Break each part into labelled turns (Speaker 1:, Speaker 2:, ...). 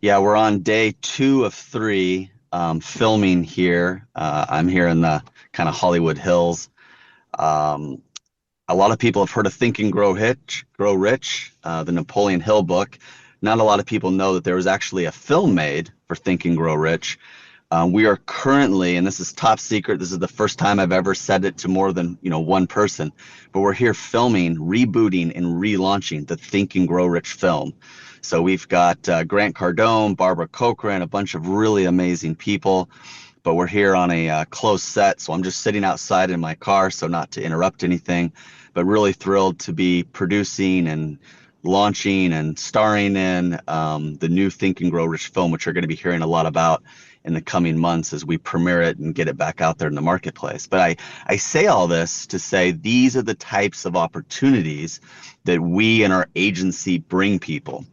Speaker 1: Yeah, we're on day 2 of 3 filming here. I'm here in the kind of Hollywood Hills. Um, a lot of people have heard of Think and Grow Rich, the Napoleon Hill book. Not a lot of people know that there was actually a film made for Think and Grow Rich. We are currently, and this is top secret, this is the first time I've ever said it to more than one person, but we're here filming, rebooting, and relaunching the Think and Grow Rich film. So we've got Grant Cardone, Barbara Cochran, a bunch of really amazing people, but we're here on a closed set, so I'm just sitting outside in my car, so not to interrupt anything, but really thrilled to be producing and launching and starring in the new Think and Grow Rich film, which you're going to be hearing a lot about in the coming months as we premiere it and get it back out there in the marketplace. But I say all this to say these are the types of opportunities that we in our agency bring people.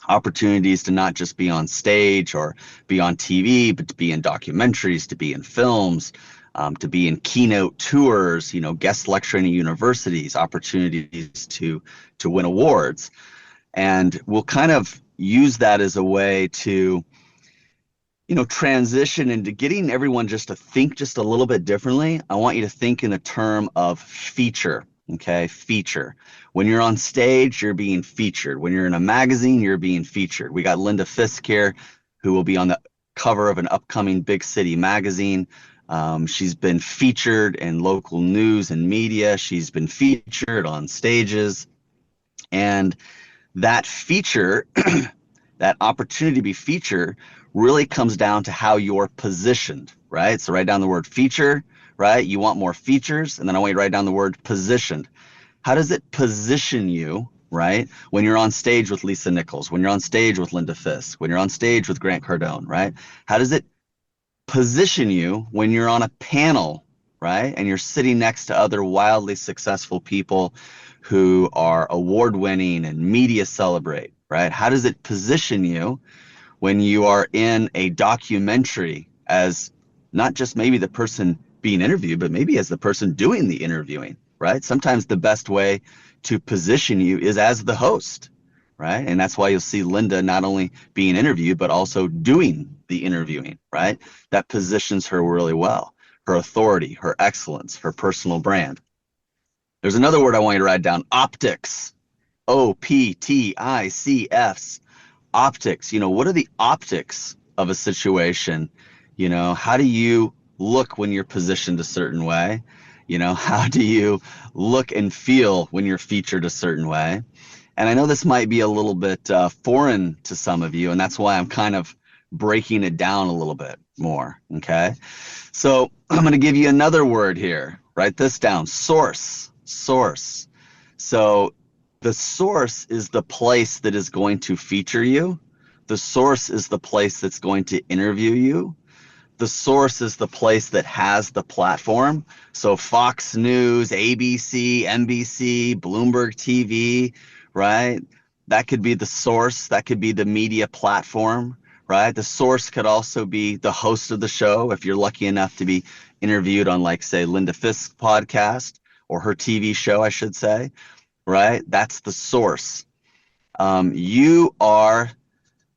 Speaker 1: Opportunities to not just be on stage or be on TV, but to be in documentaries, to be in films, to be in keynote tours, guest lecturing at universities, opportunities to win awards. And we'll kind of use that as a way to transition into getting everyone just to think just a little bit differently. I want you to think in the term of feature. Okay, feature. When you're on stage, you're being featured. When you're in a magazine, you're being featured. We got Linda Fisk here, who will be on the cover of an upcoming big city magazine. She's been featured in local news and media. She's been featured on stages. And that feature, that opportunity to be featured, really comes down to how you're positioned, right? So write down the word feature, right? You want more features, and then I want you to write down the word positioned. How does it position you, right? When you're on stage with Lisa Nichols, when you're on stage with Linda Fisk, when you're on stage with Grant Cardone, right? How does it position you when you're on a panel, right? And you're sitting next to other wildly successful people who are award winning and media celebrate, right? How does it position you when you are in a documentary as not just maybe the person being interviewed, but maybe as the person doing the interviewing, right? Sometimes the best way to position you is as the host, right? And that's why you'll see Linda not only being interviewed, but also doing the interviewing, right? That positions her really well. Her authority, her excellence, her personal brand. There's another word I want you to write down, optics. OPTICS. Optics. What are the optics of a situation? How do you look when you're positioned a certain way? How do you look and feel when you're featured a certain way? And I know this might be a little bit foreign to some of you, and that's why I'm kind of breaking it down a little bit more, okay? So I'm going to give you another word here. Write this down, source, source. So the source is the place that is going to feature you. The source is the place that's going to interview you. The source is the place that has the platform. So Fox News, ABC, NBC, Bloomberg TV, right? That could be the source. That could be the media platform, right? The source could also be the host of the show. If you're lucky enough to be interviewed on, like, say, Linda Fisk's podcast or her TV show, I should say, right? That's the source. You are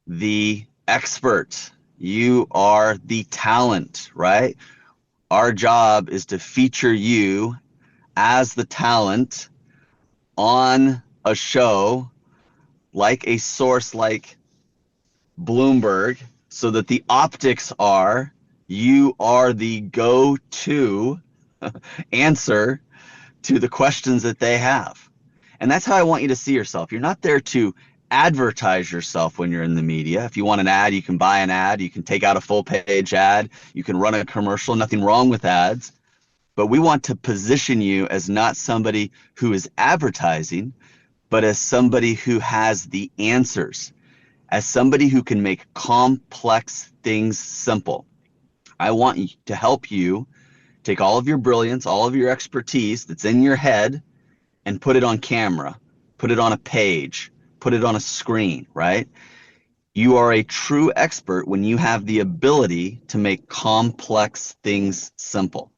Speaker 1: the expert. You are the talent, right? Our job is to feature you as the talent on a show like a source like Bloomberg, so that the optics are you are the go-to answer to the questions that they have. And that's how I want you to see yourself. You're not there to advertise yourself when you're in the media. If you want an ad, you can buy an ad. You can take out a full page ad. You can run a commercial. Nothing wrong with ads. But we want to position you as not somebody who is advertising, but as somebody who has the answers, as somebody who can make complex things simple. I want to help you take all of your brilliance, all of your expertise that's in your head, and put it on camera, put it on a page, put it on a screen, right? You are a true expert when you have the ability to make complex things simple.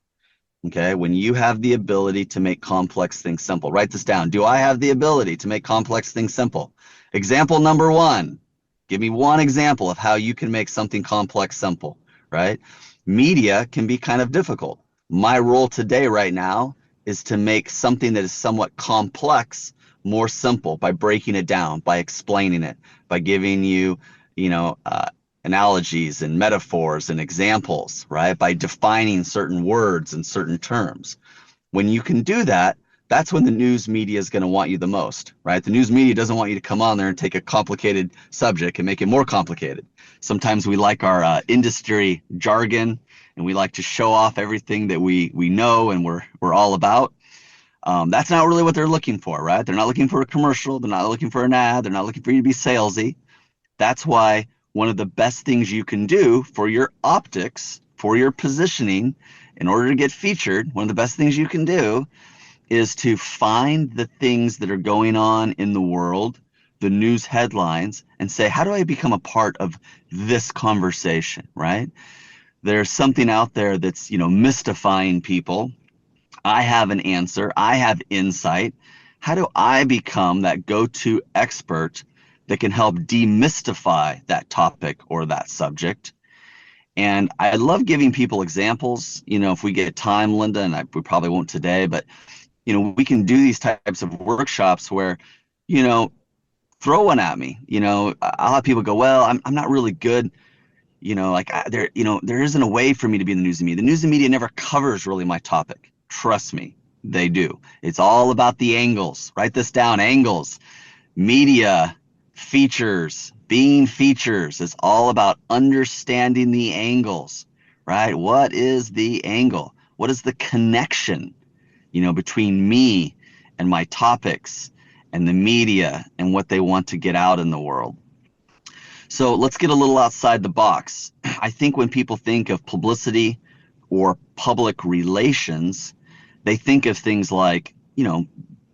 Speaker 1: Okay, when you have the ability to make complex things simple. Write this down. Do I have the ability to make complex things simple? Example number one, Give me one example of how you can make something complex simple, right? Media can be kind of difficult. My role today right now is to make something that is somewhat complex more simple by breaking it down, by explaining it, by giving you, analogies and metaphors and examples, right? By defining certain words and certain terms. When you can do that, that's when the news media is going to want you the most, right? The news media doesn't want you to come on there and take a complicated subject and make it more complicated. Sometimes we like our industry jargon, and we like to show off everything that we know and we're all about. That's not really what they're looking for, right? They're not looking for a commercial. They're not looking for an ad. They're not looking for you to be salesy. That's why one of the best things you can do for your optics, for your positioning, in order to get featured, one of the best things you can do is to find the things that are going on in the world, the news headlines, and say, how do I become a part of this conversation, right? There's something out there that's, mystifying people. I have an answer. I have insight. How do I become that go-to expert that can help demystify that topic or that subject? And I love giving people examples. If we get time, Linda, and we probably won't today, but we can do these types of workshops where, throw one at me. I'll have people go, well, I'm not really good. There isn't a way for me to be in the news and media. The news and media never covers really my topic. Trust me, they do. It's all about the angles. Write this down, angles. Media, features, being features is all about understanding the angles, right? What is the angle? What is the connection, between me and my topics and the media and what they want to get out in the world? So let's get a little outside the box. I think when people think of publicity or public relations, they think of things like,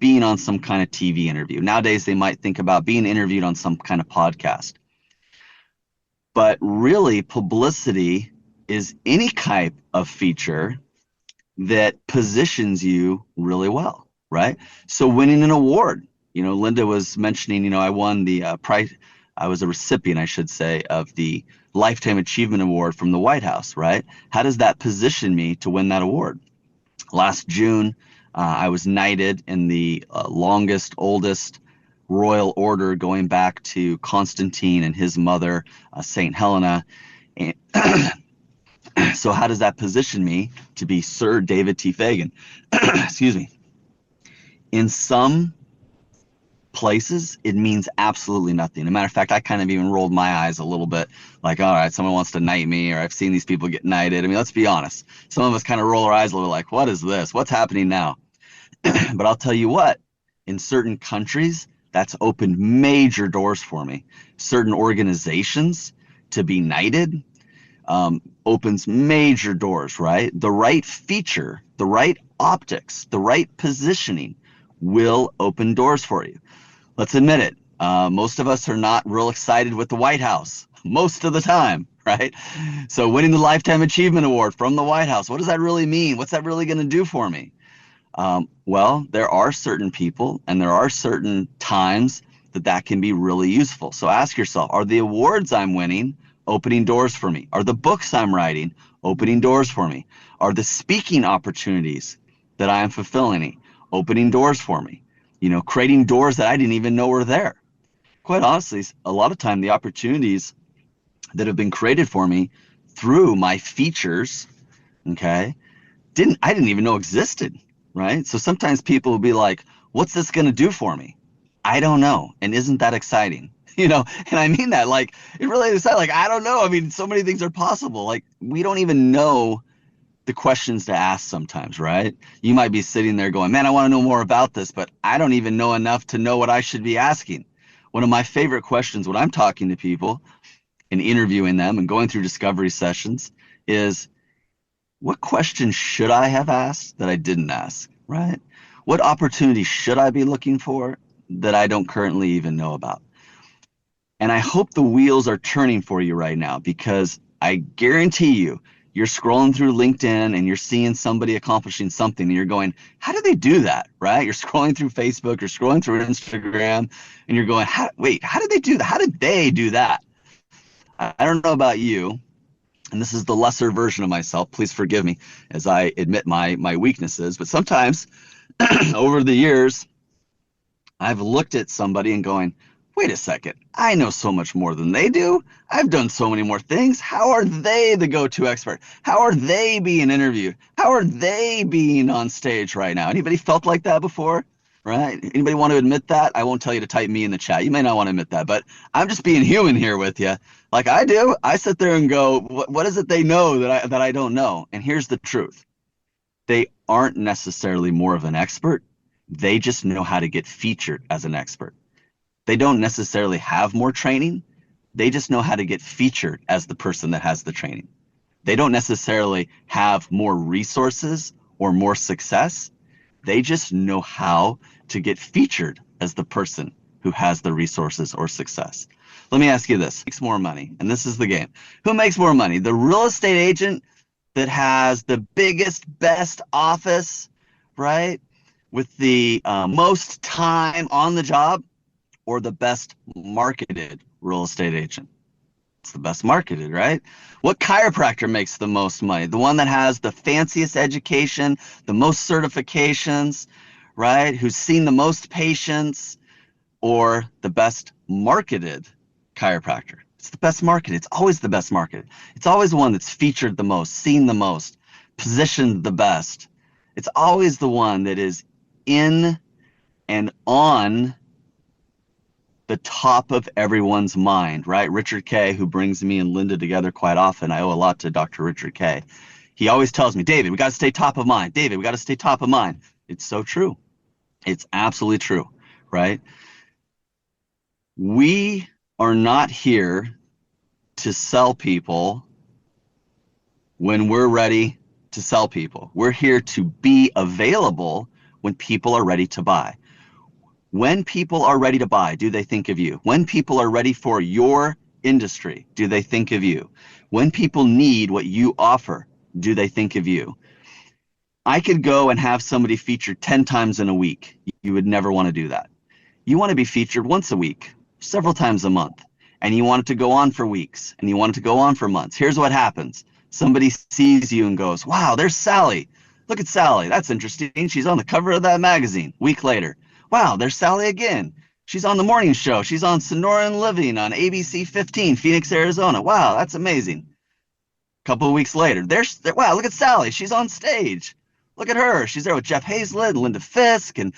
Speaker 1: being on some kind of TV interview. Nowadays, they might think about being interviewed on some kind of podcast. But really, publicity is any type of feature that positions you really well, right? So winning an award, Linda was mentioning, I won the prize. I was a recipient, I should say, of the Lifetime Achievement Award from the White House, right? How does that position me to win that award? Last June, I was knighted in the longest, oldest royal order going back to Constantine and his mother, Saint Helena. And so how does that position me to be Sir David T. Fagan? Excuse me. In some places, it means absolutely nothing. As a matter of fact, I kind of even rolled my eyes a little bit, like, all right, someone wants to knight me, or I've seen these people get knighted. I mean, let's be honest. Some of us kind of roll our eyes a little like, what is this? What's happening now? But I'll tell you what, in certain countries, that's opened major doors for me. Certain organizations, to be knighted, opens major doors, right? The right feature, the right optics, the right positioning will open doors for you. Let's admit it. Most of us are not real excited with the White House most of the time, right? So winning the Lifetime Achievement Award from the White House, what does that really mean? What's that really going to do for me? Well, there are certain people and there are certain times that can be really useful. So ask yourself, are the awards I'm winning opening doors for me? Are the books I'm writing opening doors for me? Are the speaking opportunities that I am fulfilling opening doors for me? Creating doors that I didn't even know were there. Quite honestly, a lot of time the opportunities that have been created for me through my features, okay, I didn't even know existed, right? So sometimes people will be like, what's this going to do for me? I don't know. And isn't that exciting? And I mean that, like, it really is like, I don't know. I mean, so many things are possible. Like, we don't even know the questions to ask sometimes, right? You might be sitting there going, man, I want to know more about this, but I don't even know enough to know what I should be asking. One of my favorite questions when I'm talking to people and interviewing them and going through discovery sessions is, what questions should I have asked that I didn't ask, right? What opportunities should I be looking for that I don't currently even know about? And I hope the wheels are turning for you right now, because I guarantee you're scrolling through LinkedIn and you're seeing somebody accomplishing something and you're going, how do they do that, right? You're scrolling through Facebook, you're scrolling through Instagram, and you're going, wait, how did they do that? How did they do that? I don't know about you, and this is the lesser version of myself. Please forgive me as I admit my weaknesses. But sometimes over the years, I've looked at somebody and going, wait a second, I know so much more than they do. I've done so many more things. How are they the go-to expert? How are they being interviewed? How are they being on stage right now? Anybody felt like that before? Right? Anybody want to admit that? I won't tell you to type me in the chat. You may not want to admit that, but I'm just being human here with you. Like I do. I sit there and go, what is it they know that I don't know? And here's the truth. They aren't necessarily more of an expert. They just know how to get featured as an expert. They don't necessarily have more training. They just know how to get featured as the person that has the training. They don't necessarily have more resources or more success. They just know how to get featured as the person who has the resources or success. Let me ask you this. Who makes more money? And this is the game. Who makes more money? The real estate agent that has the biggest, best office, right? With the most time on the job, or the best marketed real estate agent? It's the best marketed, right? What chiropractor makes the most money? The one that has the fanciest education, the most certifications, right? Who's seen the most patients, or the best marketed chiropractor? It's the best marketed. It's always the best marketed. It's always the one that's featured the most, seen the most, positioned the best. It's always the one that is in and on the top of everyone's mind, right? Richard Kay, who brings me and Linda together quite often. I owe a lot to Dr. Richard Kay. He always tells me, David, we got to stay top of mind. David, we got to stay top of mind. It's so true. It's absolutely true, right? We are not here to sell people when we're ready to sell people. We're here to be available when people are ready to buy. When people are ready to buy, do they think of you? When people are ready for your industry, do they think of you? When people need what you offer, do they think of you? I could go and have somebody featured 10 times in a week. You would never want to do that. You want to be featured once a week, several times a month, and you want it to go on for weeks, and you want it to go on for months. Here's what happens. Somebody sees you and goes, wow, there's Sally. Look at Sally. That's interesting. She's on the cover of that magazine. Week later. Wow, there's Sally again. She's on the morning show. She's on Sonoran Living on ABC 15, Phoenix, Arizona. Wow, that's amazing. A couple of weeks later, wow, look at Sally. She's on stage. Look at her. She's there with Jeff Hazlett, Linda Fisk, and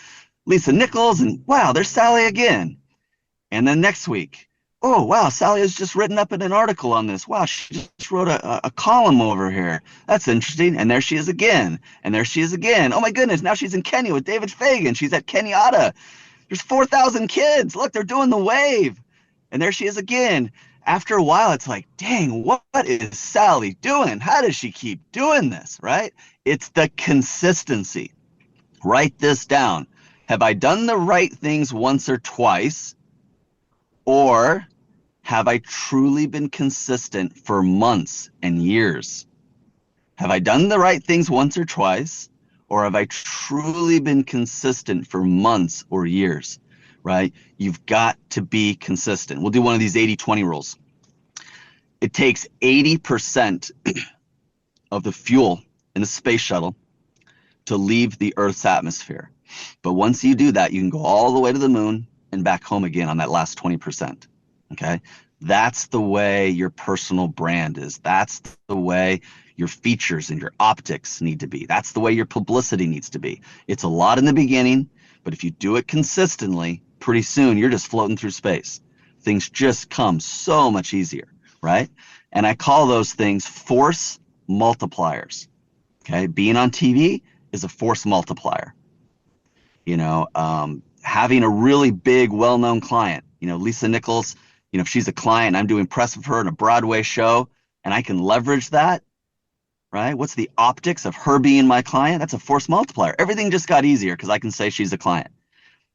Speaker 1: Lisa Nichols. And wow, there's Sally again. And then next week, oh, wow, Sally has just written up in an article on this. Wow, she just wrote a column over here. That's interesting. And there she is again. And there she is again. Oh, my goodness. Now she's in Kenya with David Fagan. She's at Kenyatta. There's 4,000 kids. Look, they're doing the wave. And there she is again. After a while, it's like, dang, what is Sally doing? How does she keep doing this, right? It's the consistency. Write this down. Have I done the right things once or twice? Or have I truly been consistent for months and years? Have I done the right things once or twice? Or have I truly been consistent for months or years, right? You've got to be consistent. We'll do one of these 80-20 rules. It takes 80% of the fuel in the space shuttle to leave the Earth's atmosphere. But once you do that, you can go all the way to the moon and back home again on that last 20%. Okay? That's the way your personal brand is. That's the way your features and your optics need to be. That's the way your publicity needs to be. It's a lot in the beginning, but if you do it consistently, pretty soon you're just floating through space. Things just come so much easier, right? And I call those things force multipliers. Okay? Being on TV is a force multiplier. You know, having a really big, well-known client, you know, Lisa Nichols, you know, if she's a client, I'm doing press of her in a Broadway show, and I can leverage that, right? What's the optics of her being my client? That's a force multiplier. Everything just got easier because I can say she's a client.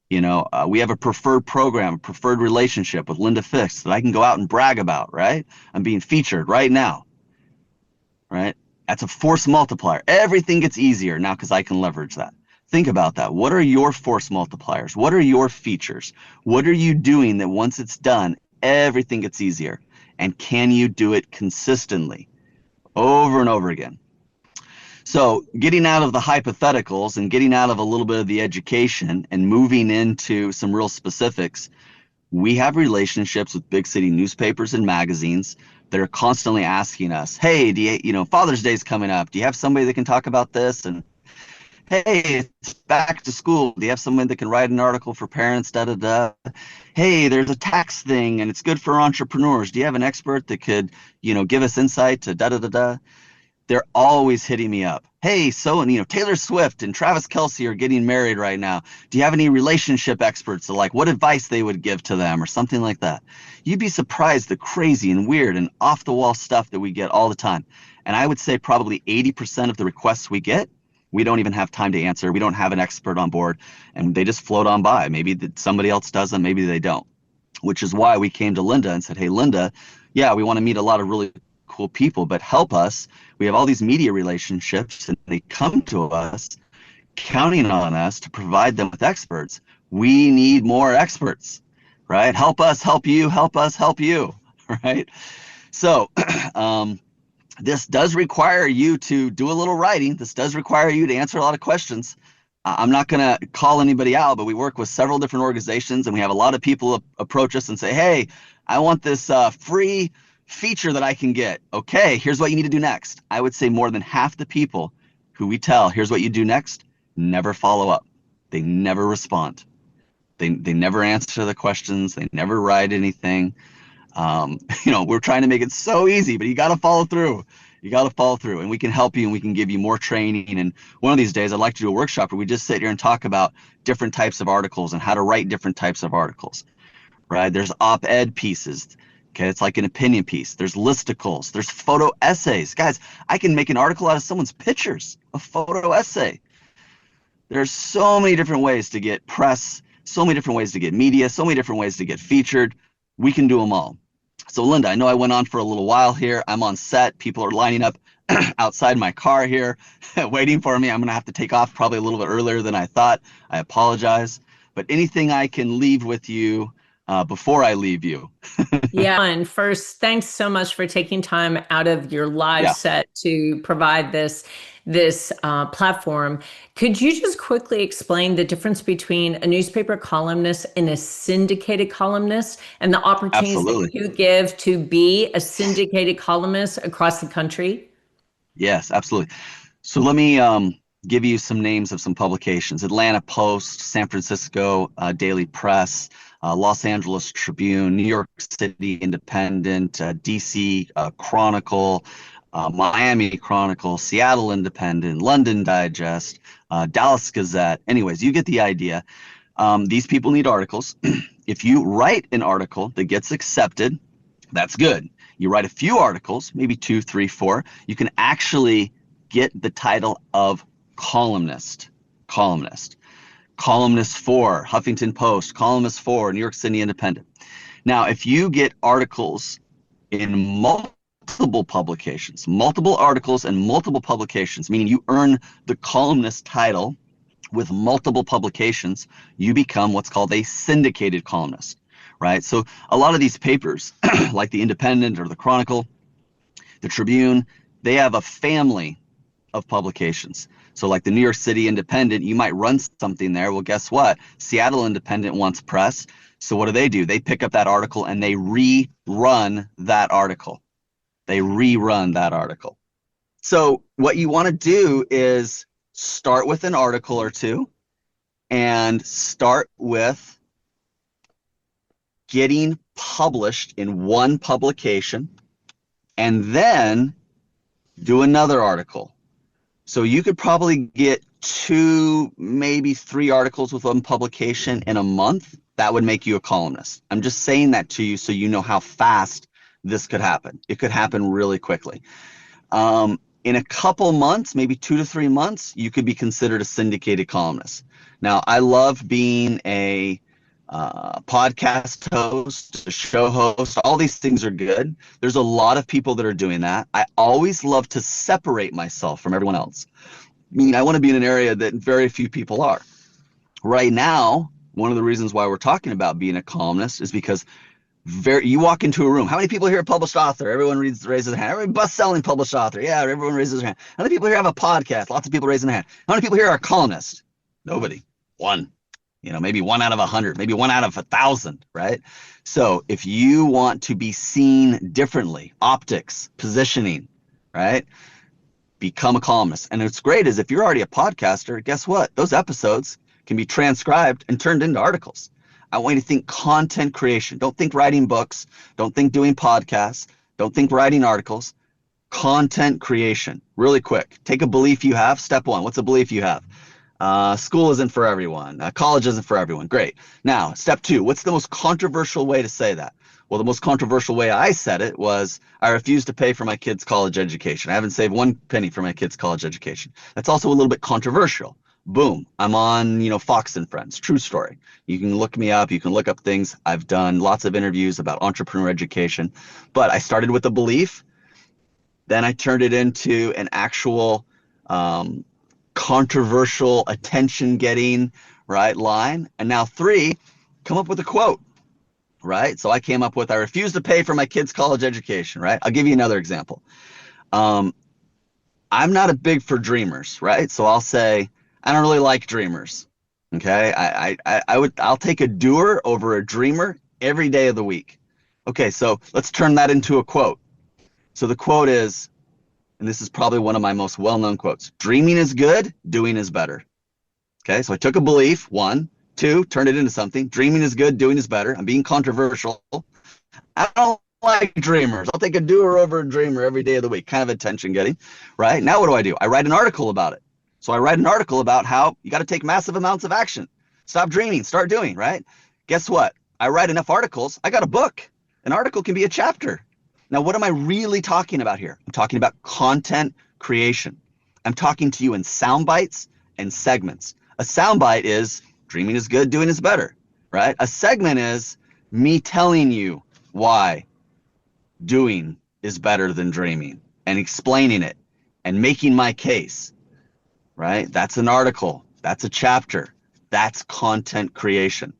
Speaker 1: You know, we have a preferred program, a preferred relationship with Linda Fisk that I can go out and brag about, right? I'm being featured right now, right? That's a force multiplier. Everything gets easier now because I can leverage that. Think about that. What are your force multipliers? What are your features? What are you doing that once it's done, everything gets easier? And can you do it consistently over and over again? So getting out of the hypotheticals and getting out of a little bit of the education and moving into some real specifics, we have relationships with big city newspapers and magazines that are constantly asking us, hey, Father's Day is coming up. Do you have somebody that can talk about this? And hey, it's back to school. Do you have someone that can write an article for parents? Da da da. Hey, there's a tax thing and it's good for entrepreneurs. Do you have an expert that could, give us insight to da da da da? They're always hitting me up. Hey, Taylor Swift and Travis Kelce are getting married right now. Do you have any relationship experts that what advice they would give to them or something like that? You'd be surprised the crazy and weird and off the wall stuff that we get all the time. And I would say probably 80% of the requests we get, we don't even have time to answer. We don't have an expert on board and they just float on by. Maybe somebody else does them, maybe they don't, which is why we came to Linda and said, hey, Linda, yeah, we want to meet a lot of really cool people, but help us. We have all these media relationships and they come to us counting on us to provide them with experts. We need more experts, right? Help us, help you, help us, help you, right? So this does require you to do a little writing. This does require you to answer a lot of questions. I'm not going to call anybody out, but we work with several different organizations and we have a lot of people approach us and say, hey, I want this free feature that I can get. Okay, here's what you need to do next. I would say more than half the people who we tell, here's what you do next, never follow up. They never respond. They never answer the questions. They never write anything. We're trying to make it so easy, but you got to follow through. You got to follow through and we can help you and we can give you more training. And one of these days I'd like to do a workshop where we just sit here and talk about different types of articles and how to write different types of articles, right? There's op-ed pieces. Okay, it's like an opinion piece. There's listicles. There's photo essays. Guys, I can make an article out of someone's pictures, a photo essay. There's so many different ways to get press, so many different ways to get media, so many different ways to get featured. We can do them all. So Linda, I know I went on for a little while here. I'm on set. People are lining up outside my car here waiting for me. I'm going to have to take off probably a little bit earlier than I thought. I apologize. But anything I can leave with you before I leave you.
Speaker 2: Yeah, and first, thanks so much for taking time out of your live set to provide this platform. Could you just quickly explain the difference between a newspaper columnist and a syndicated columnist and the opportunities that you give to be a syndicated columnist across the country?
Speaker 1: Yes, absolutely. So let me give you some names of some publications: Atlanta Post, San Francisco Daily Press, Los Angeles Tribune, New York City Independent, DC Chronicle, Miami Chronicle, Seattle Independent, London Digest, Dallas Gazette. Anyways, you get the idea. These people need articles. If you write an article that gets accepted, that's good. You write a few articles, maybe 2, 3, 4, you can actually get the title of columnist. Columnist for Huffington Post, columnist for New York City Independent. Now, if you get articles in multiple publications, multiple articles and multiple publications, meaning you earn the columnist title with multiple publications, you become what's called a syndicated columnist, right? So a lot of these papers, like the Independent or the Chronicle, the Tribune, they have a family of publications. So like the New York City Independent, you might run something there. Well, guess what? Seattle Independent wants press. So what do? They pick up that article and they rerun that article. So what you want to do is start with an article or two and start with getting published in one publication and then do another article. So you could probably get 2, maybe 3 articles with one publication in a month. That would make you a columnist. I'm just saying that to you so you know how fast this could happen. It could happen really quickly. In a couple months, maybe 2 to 3 months, you could be considered a syndicated columnist. Now, I love being a podcast host, a show host. All these things are good. There's a lot of people that are doing that. I always love to separate myself from everyone else. I want to be in an area that very few people are. Right now, one of the reasons why we're talking about being a columnist is because You walk into a room. How many people here are published author? Everyone raises their hand. Everybody best-selling published author. Yeah, everyone raises their hand. How many people here have a podcast? Lots of people raising their hand. How many people here are columnists? Nobody. One. Maybe 1 out of 100, maybe 1 out of 1,000, right? So if you want to be seen differently, optics, positioning, right? Become a columnist. And what's great is if you're already a podcaster, guess what? Those episodes can be transcribed and turned into articles. I want you to think content creation. Don't think writing books. Don't think doing podcasts. Don't think writing articles. Content creation. Really quick. Take a belief you have. Step one. What's a belief you have? School isn't for everyone. College isn't for everyone. Great. Now, step two. What's the most controversial way to say that? Well, the most controversial way I said it was, I refuse to pay for my kids' college education. I haven't saved one penny for my kids' college education. That's also a little bit controversial. Boom. I'm on, Fox and Friends. True story. You can look me up. You can look up things. I've done lots of interviews about entrepreneur education. But I started with a belief. Then I turned it into an actual controversial, attention-getting, right, line. And now three, come up with a quote. Right? So I came up with, I refuse to pay for my kids' college education, right? I'll give you another example. I'm not a big for dreamers, right? So I'll say, I don't really like dreamers. Okay. I'll take a doer over a dreamer every day of the week. Okay. So let's turn that into a quote. So the quote is, and this is probably one of my most well-known quotes, dreaming is good, doing is better. Okay. So I took a belief, one, two, turn it into something. Dreaming is good, doing is better. I'm being controversial. I don't like dreamers. I'll take a doer over a dreamer every day of the week. Kind of attention getting, right? Now what do? I write an article about it. So I write an article about how you got to take massive amounts of action. Stop dreaming, start doing, right? Guess what? I write enough articles. I got a book. An article can be a chapter. Now, what am I really talking about here? I'm talking about content creation. I'm talking to you in sound bites and segments. A soundbite is dreaming is good, doing is better, right? A segment is me telling you why doing is better than dreaming and explaining it and making my case, right? That's an article. That's a chapter. That's content creation.